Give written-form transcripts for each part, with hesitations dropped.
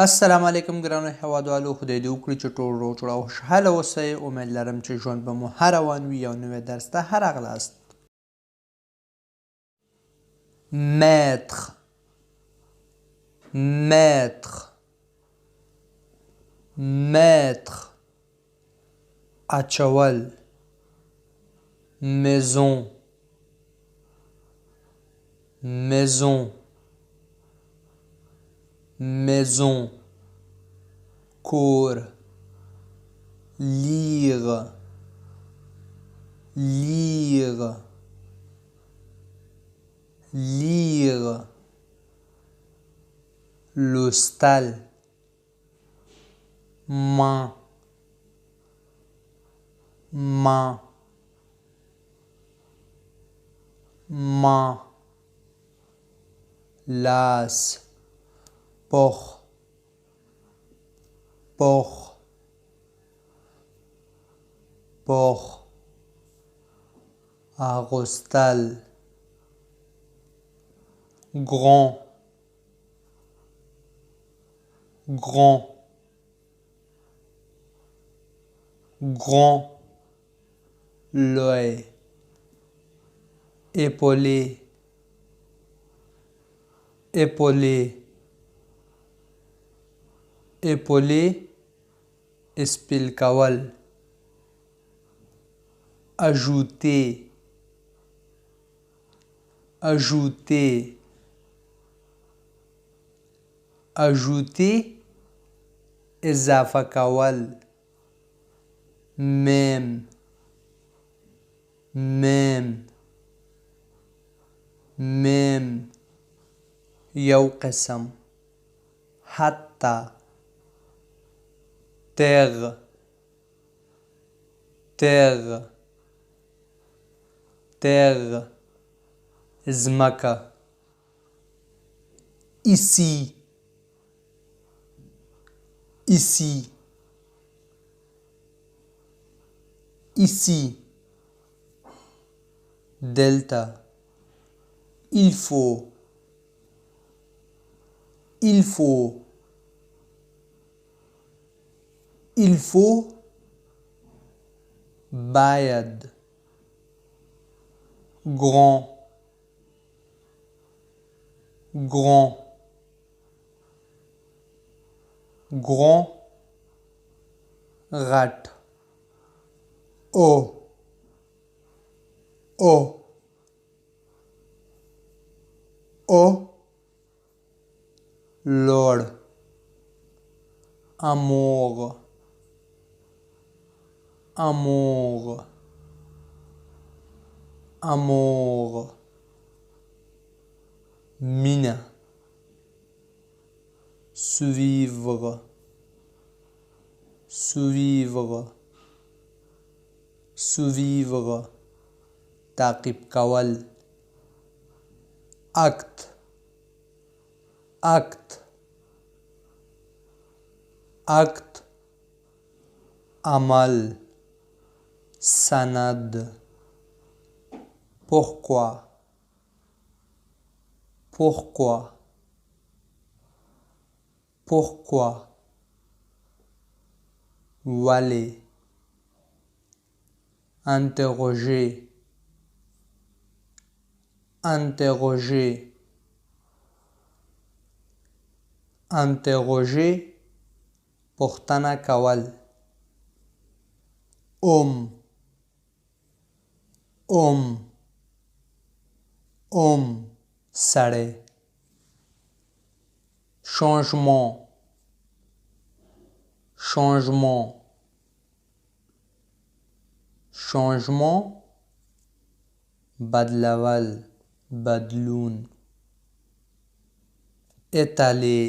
السلام علیکم ګرانو هیوادوالو، خدای دې وکړي چې ټول روغ جوړ او خوشحاله اوسئ. امید لرم چې ژوند به مو هر روان وي. یو نوی درس ته راغلاست. متر متر متر اچول. maison maison maison کور. lire lire lire لوستل. main main main لاس. پخ پخ پخ اغوستل. grand grand grand لوی. épaulé épaulé épaulé اسپل کول. ajouter ajouter ajouter اضافه کول. même même même یو قسم. حتی terre terre terre ځمکه. ici ici ici دلته. il faut il faut il faut باید. grand grand grand غټ. او او او لوړ. amour amour amour مینه. suivre suivre suivre تعقیب کول. acte acte acte عمل. سند. pourquoi pourquoi pourquoi ولې. interroger interroger interroger پوښتنه کول. homme homme homme سړی. changement changement changement بدلول بدلون. étaler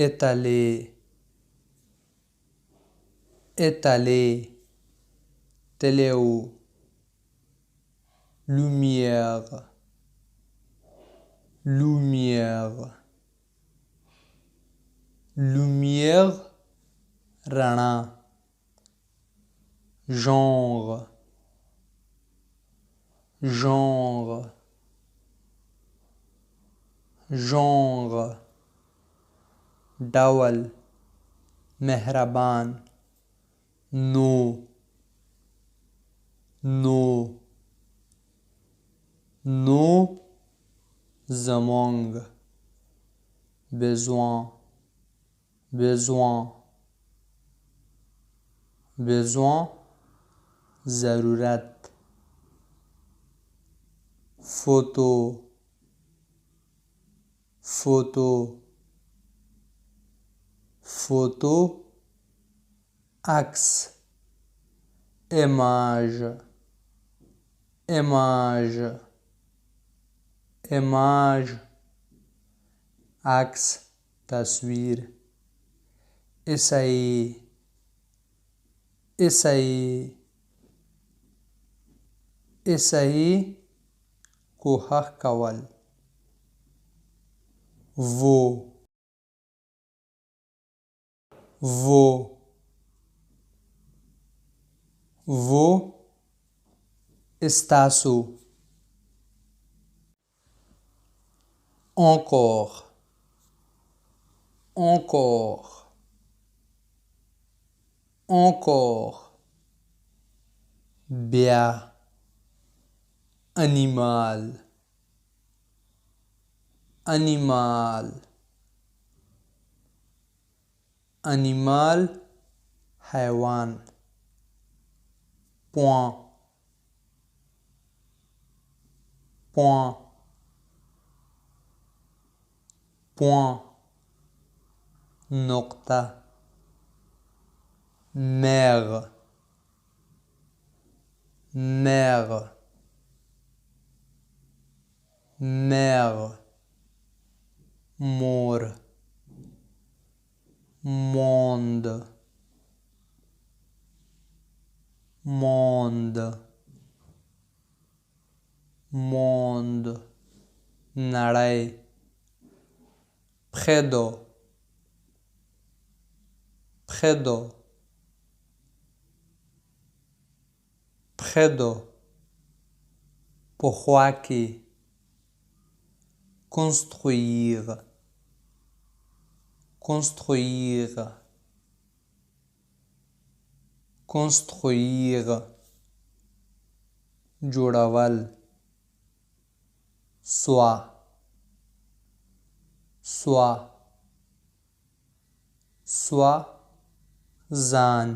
étaler étaler تلو. lumière lumière lumière رڼا. genre genre genre ډول مهربان نو زمانگ besoin ضرورت photo عکس image عکس تصویر احصایی کوښښ کول vous ستاسو encore بیا animal حیوان point نقطه mère مور monde نړۍ پښېدو پخوا کې construire جوړول soi ځان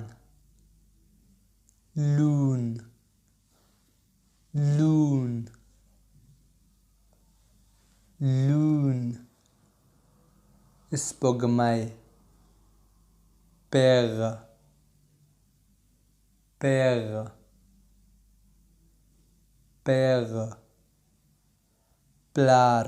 لون سپوږمۍ پېغله پلار